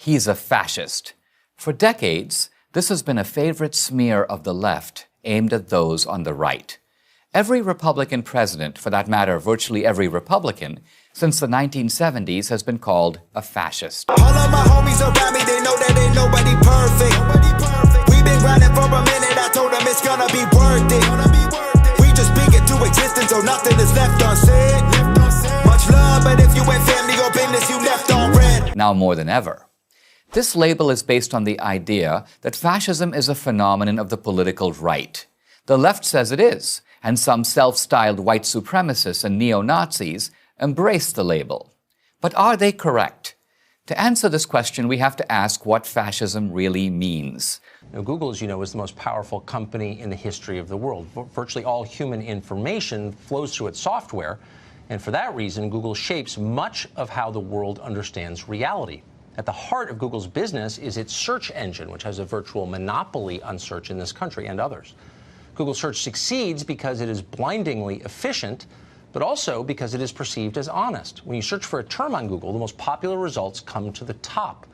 he's a fascist. For decades, this has been a favorite smear of the left aimed at those on the right. Every Republican president, for that matter, virtually every Republican, since the 1970s has been called a fascist. All of my homies around me, they know that ain't nobody perfect. We've been grinding for a minute, I told them it's gonna be worth it. We just speak it to existence, so nothing is left unsaid. Much love, but if you ain't family or business, you left on red. Now more than ever. This label is based on the idea that fascism is a phenomenon of the political right. The left says it is, and some self-styled white supremacists and neo-Nazis embrace the label. But are they correct? To answer this question, we have to ask what fascism really means. Now, Google, as you know, is the most powerful company in the history of the world. Virtually all human information flows through its software, and for that reason, Google shapes much of how the world understands reality. At the heart of Google's business is its search engine, which has a virtual monopoly on search in this country and others. Google Search succeeds because it is blindingly efficient, but also because it is perceived as honest. When you search for a term on Google, the most popular results come to the top.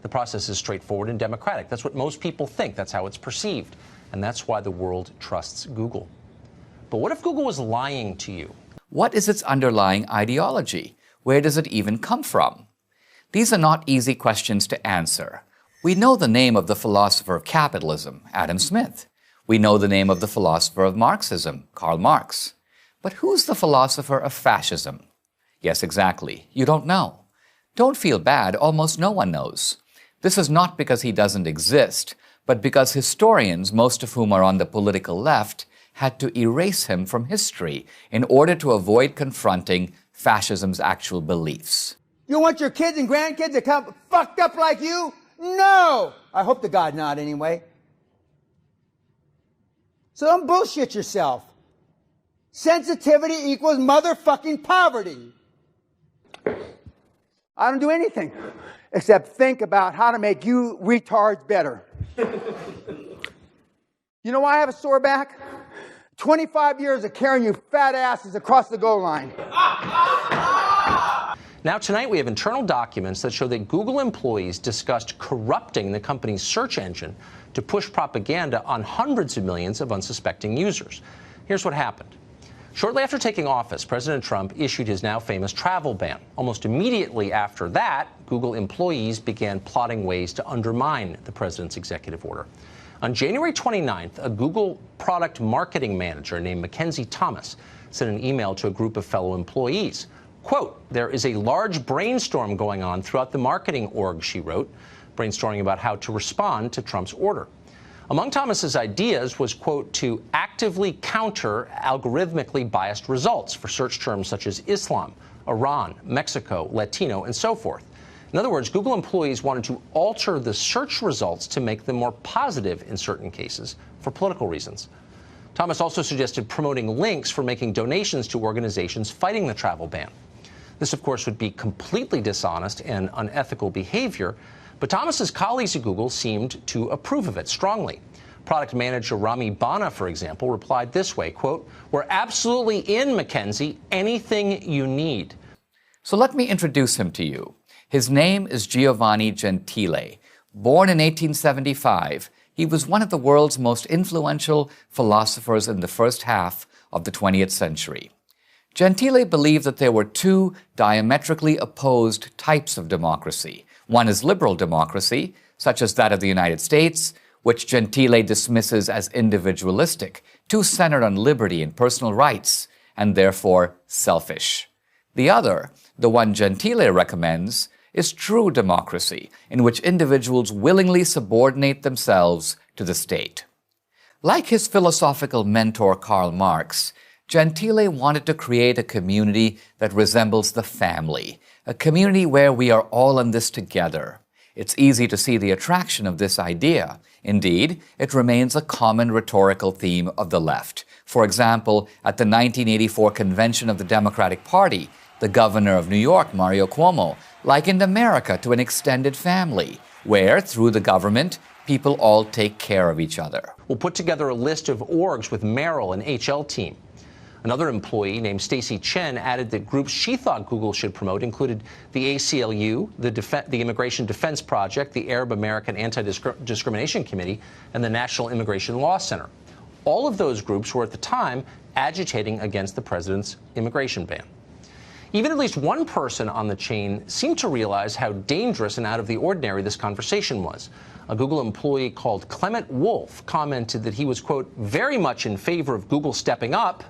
The process is straightforward and democratic. That's what most people think. That's how it's perceived. And that's why the world trusts Google. But what if Google was lying to you? What is its underlying ideology? Where does it even come from? These are not easy questions to answer. We know the name of the philosopher of capitalism, Adam Smith. We know the name of the philosopher of Marxism, Karl Marx. But who's the philosopher of fascism? Yes, exactly. You don't know. Don't feel bad. Almost no one knows. This is not because he doesn't exist, but because historians, most of whom are on the political left, had to erase him from history in order to avoid confronting fascism's actual beliefs. You want your kids and grandkids to come fucked up like you? No! I hope to God not, anyway. So don't bullshit yourself. Sensitivity equals motherfucking poverty. I don't do anything except think about how to make you retards better. You know why I have a sore back? 25 years of carrying you fat asses across the goal line. Now, tonight we have internal documents that show that Google employees discussed corrupting the company's search engine to push propaganda on hundreds of millions of unsuspecting users. Here's what happened. Shortly after taking office, President Trump issued his now famous travel ban. Almost immediately after that, Google employees began plotting ways to undermine the president's executive order. On January 29th, a Google product marketing manager named Mackenzie Thomas sent an email to a group of fellow employees. Quote, "There is a large brainstorm going on throughout the marketing org," she wrote, brainstorming about how to respond to Trump's order. Among Thomas's ideas was, quote, to actively counter algorithmically biased results for search terms such as Islam, Iran, Mexico, Latino, and so forth. In other words, Google employees wanted to alter the search results to make them more positive in certain cases for political reasons. Thomas also suggested promoting links for making donations to organizations fighting the travel ban. This, of course, would be completely dishonest and unethical behavior, but Thomas's colleagues at Google seemed to approve of it strongly. Product manager Rami Bana, for example, replied this way, quote, "We're absolutely in, Mackenzie, anything you need." So let me introduce him to you. His name is Giovanni Gentile. Born in 1875, he was one of the world's most influential philosophers in the first half of the 20th century. Gentile believed that there were two diametrically opposed types of democracy. One is liberal democracy, such as that of the United States, which Gentile dismisses as individualistic, too centered on liberty and personal rights, and therefore selfish. The other, the one Gentile recommends, is true democracy, in which individuals willingly subordinate themselves to the state. Like his philosophical mentor Karl Marx, Gentile wanted to create a community that resembles the family, a community where we are all in this together. It's easy to see the attraction of this idea. Indeed, it remains a common rhetorical theme of the left. For example, at the 1984 convention of the Democratic Party, the governor of New York, Mario Cuomo, likened America to an extended family, where, through the government, people all take care of each other. We'll put together a list of orgs with Merrill and HL Team. Another employee named Stacy Chen added that groups she thought Google should promote included the ACLU, the Immigration Defense Project, the Arab American Anti-Discrimination Committee, and the National Immigration Law Center. All of those groups were at the time agitating against the president's immigration ban. Even at least one person on the chain seemed to realize how dangerous and out of the ordinary this conversation was. A Google employee called Clement Wolf commented that he was, quote, very much in favor of Google stepping up,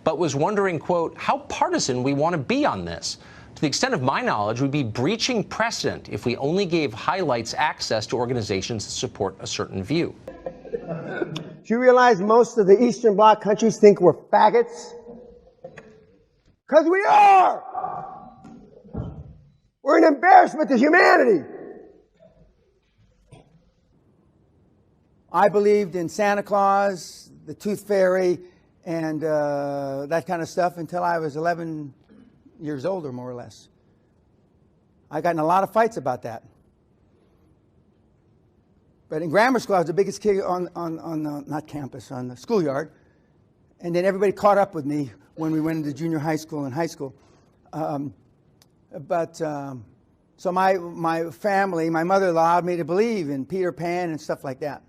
but was wondering, quote, how partisan we want to be on this. To the extent of my knowledge, we'd be breaching precedent if we only gave highlights access to organizations that support a certain view. Do you realize most of the Eastern Bloc countries think we're faggots? Because we are! We're an embarrassment to humanity. I believed in Santa Claus, the Tooth Fairy, and that kind of stuff until I was 11 years older, more or less. I got in a lot of fights about that. But in grammar school, I was the biggest kid on not campus, on the schoolyard. And then everybody caught up with me when we went into junior high school and high school. So my family, my mother allowed me to believe in Peter Pan and stuff like that.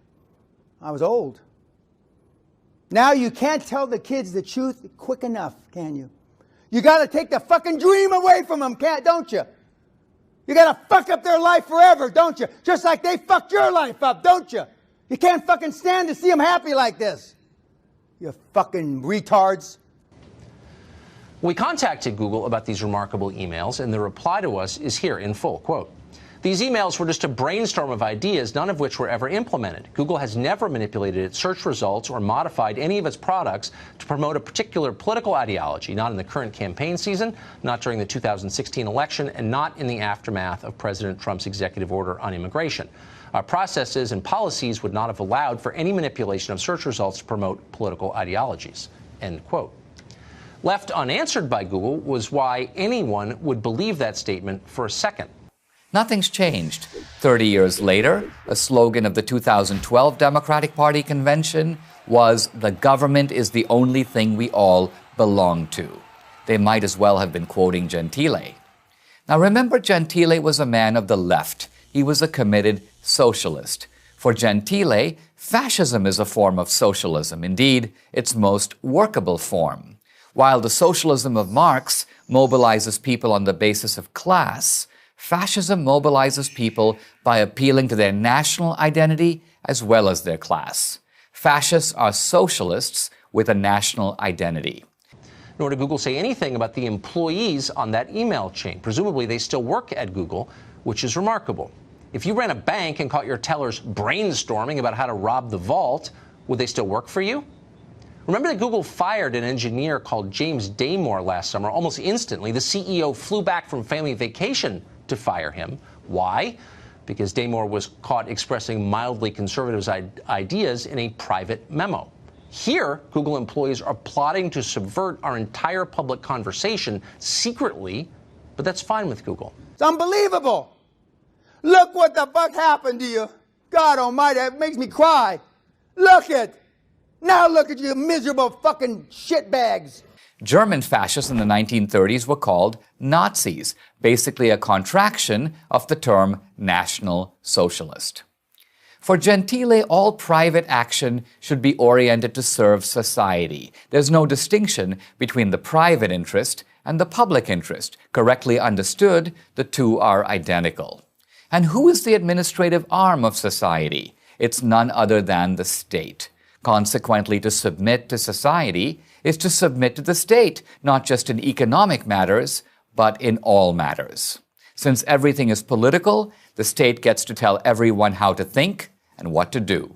I was old. Now you can't tell the kids the truth quick enough, can you? You got to take the fucking dream away from them, don't you? You got to fuck up their life forever, don't you? Just like they fucked your life up, don't you? You can't fucking stand to see them happy like this. You fucking retards. We contacted Google about these remarkable emails, and the reply to us is here in full, quote, these emails were just a brainstorm of ideas, none of which were ever implemented. Google has never manipulated its search results or modified any of its products to promote a particular political ideology, not in the current campaign season, not during the 2016 election, and not in the aftermath of President Trump's executive order on immigration. Our processes and policies would not have allowed for any manipulation of search results to promote political ideologies, end quote. Left unanswered by Google was why anyone would believe that statement for a second. Nothing's changed. 30 years later, a slogan of the 2012 Democratic Party convention was, "The government is the only thing we all belong to." They might as well have been quoting Gentile. Now remember, Gentile was a man of the left. He was a committed socialist. For Gentile, fascism is a form of socialism, indeed, its most workable form. While the socialism of Marx mobilizes people on the basis of class, fascism mobilizes people by appealing to their national identity as well as their class. Fascists are socialists with a national identity. Nor did Google say anything about the employees on that email chain. Presumably, they still work at Google, which is remarkable. If you ran a bank and caught your tellers brainstorming about how to rob the vault, would they still work for you? Remember that Google fired an engineer called James Damore last summer. Almost instantly, the CEO flew back from family vacation to fire him. Why? Because Damore was caught expressing mildly conservative ideas in a private memo. Here, Google employees are plotting to subvert our entire public conversation secretly, but that's fine with Google. It's unbelievable. Look what the fuck happened to you. God almighty, it makes me cry. Look it. Now look at you miserable fucking shitbags. German fascists in the 1930s were called Nazis, basically a contraction of the term National Socialist. For Gentile, all private action should be oriented to serve society. There's no distinction between the private interest and the public interest. Correctly understood, the two are identical. And who is the administrative arm of society? It's none other than the state. Consequently, to submit to society is to submit to the state, not just in economic matters, but in all matters. Since everything is political, the state gets to tell everyone how to think and what to do.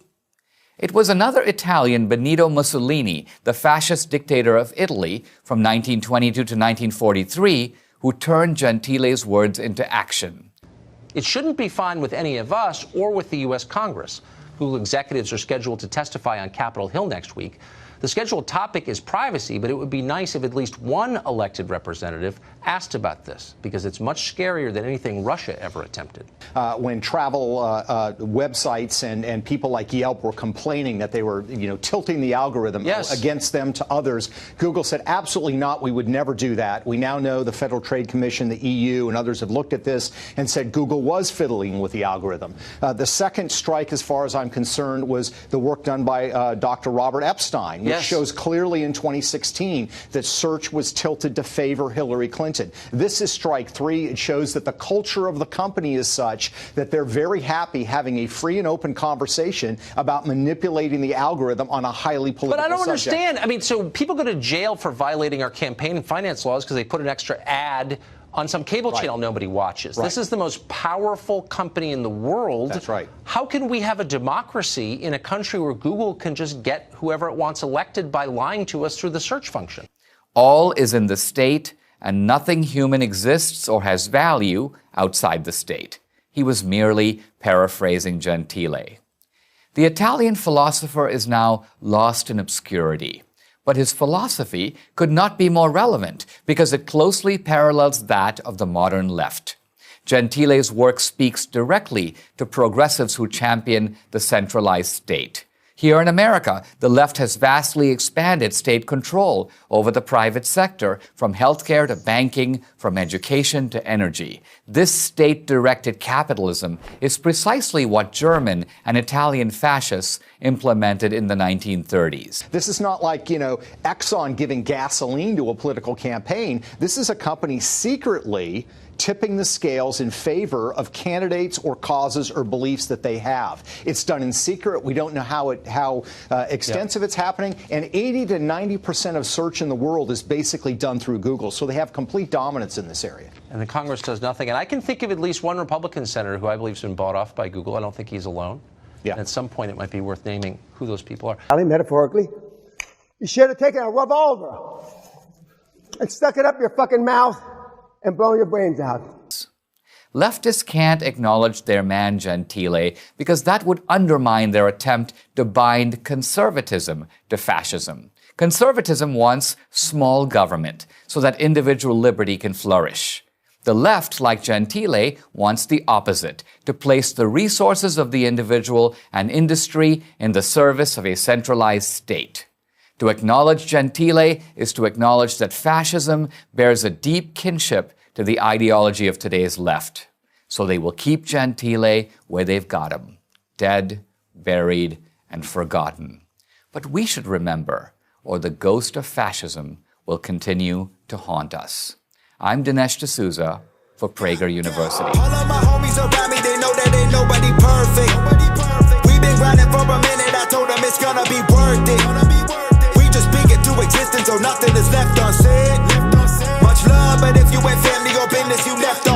It was another Italian, Benito Mussolini, the fascist dictator of Italy from 1922 to 1943, who turned Gentile's words into action. It shouldn't be fine with any of us or with the U.S. Congress. Google executives are scheduled to testify on Capitol Hill next week. The scheduled topic is privacy, but it would be nice if at least one elected representative asked about this, because it's much scarier than anything Russia ever attempted. When travel websites and people like Yelp were complaining that they were, tilting the algorithm against them to others, Google said, absolutely not. We would never do that. We now know the Federal Trade Commission, the EU, and others have looked at this and said Google was fiddling with the algorithm. The second strike, as far as I'm concerned, was the work done by Dr. Robert Epstein, which shows clearly in 2016 that search was tilted to favor Hillary Clinton. This is strike 3. It shows that the culture of the company is such that they're very happy having a free and open conversation about manipulating the algorithm on a highly political subject. But I don't understand. I mean, so people go to jail for violating our campaign and finance laws because they put an extra ad on some cable channel nobody watches. This is the most powerful company in the world. That's right. How can we have a democracy in a country where Google can just get whoever it wants elected by lying to us through the search function? All is in the state, and nothing human exists or has value outside the state. He was merely paraphrasing Gentile. The Italian philosopher is now lost in obscurity. But his philosophy could not be more relevant because it closely parallels that of the modern left. Gentile's work speaks directly to progressives who champion the centralized state. Here in America, the left has vastly expanded state control over the private sector, from healthcare to banking, from education to energy. This state-directed capitalism is precisely what German and Italian fascists implemented in the 1930s. This is not like, Exxon giving gasoline to a political campaign. This is a company secretly tipping the scales in favor of candidates or causes or beliefs that they have. It's done in secret. We don't know how extensive it's happening. And 80 to 90% of search in the world is basically done through Google. So they have complete dominance in this area. And the Congress does nothing. And I can think of at least one Republican senator who I believe has been bought off by Google. I don't think he's alone. And at some point, it might be worth naming who those people are. I mean, metaphorically, you should have taken a revolver and stuck it up your fucking mouth and blow your brains out. Leftists can't acknowledge their man Gentile because that would undermine their attempt to bind conservatism to fascism. Conservatism wants small government so that individual liberty can flourish. The left, like Gentile, wants the opposite, to place the resources of the individual and industry in the service of a centralized state. To acknowledge Gentile is to acknowledge that fascism bears a deep kinship to the ideology of today's left. So they will keep Gentile where they've got him, dead, buried, and forgotten. But we should remember, or the ghost of fascism will continue to haunt us. I'm Dinesh D'Souza for Prager University. All of my homies around me, they know that ain't nobody perfect. We've been grinding for a minute, I told them it's gonna be worth it. We just speak it to existence, so nothing is left unsaid. Much love, but if you ain't family or business, you left